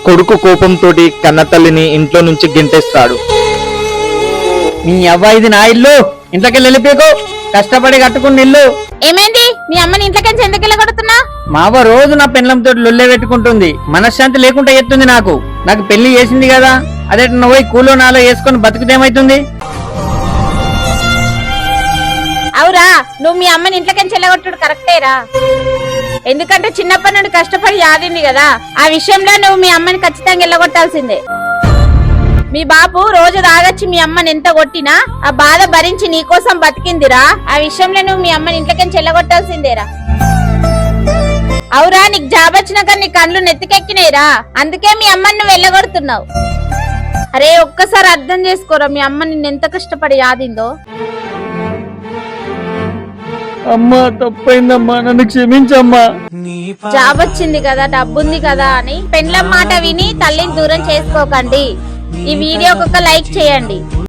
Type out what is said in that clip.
కొడుకు కోపంతోటి కన్నతల్లిని ఇంట్లో నుంచి గెంటేస్తాడు. మీ అవ్వ ఇది నా ఇల్లు, ఇంట్లోకి వెళ్ళిపోకు. కష్టపడి కట్టుకున్న ఇల్లు. ఏమైంది? మీ అమ్మని ఇంట్లోకి ఎందుకు వెళ్ళగొడుతున్నా? మా అవ్వ రోజు నా పెండ్లంతో లొల్లే పెట్టుకుంటుంది. మనశ్శాంతి లేకుండా ఎత్తుంది. నాకు పెళ్లి చేసింది కదా, అదే నువ్వు పోయి కూలో నాలో వేసుకొని బతుకుతేమైతుంది? అవురా, నువ్వు మీ అమ్మని ఇంట్లోకి వెళ్ళగొట్టుడు కరెక్టేరా. ఎందుకంటే చిన్నప్పటి నుండి కష్టపడి ఆడింది కదా, ఆ విషయంలో నువ్వు మీ అమ్మని ఖచ్చితంగా వెళ్ళగొట్టాల్సిందే. మీ బాబు రోజు తాగొచ్చి మీ అమ్మని ఎంత కొట్టినా ఆ బాధ భరించి నీకోసం బతికిందిరా. ఆ విషయంలో నువ్వు మీ అమ్మని ఇంట్లోకి వెళ్ళగొట్టాల్సిందేరా. అవురా, నీకు జాబ్ వచ్చినాక నీ కళ్ళు నెత్తికెక్కినాయిరా, అందుకే మీ అమ్మని నువ్వు వెళ్ళగొడుతున్నావు. అరే ఒక్కసారి అర్థం చేసుకోరా, మీ అమ్మ నిన్ను ఎంత కష్టపడి ఆడిందో. అమ్మా తప్పైందమ్మా, నన్ను క్షమించమ్మా. జాబ్ వచ్చింది కదా, డబ్బుంది కదా అని పెండ్లం మాట విని తల్లిని దూరం చేసుకోకండి. ఈ వీడియోకి ఒక లైక్ చేయండి.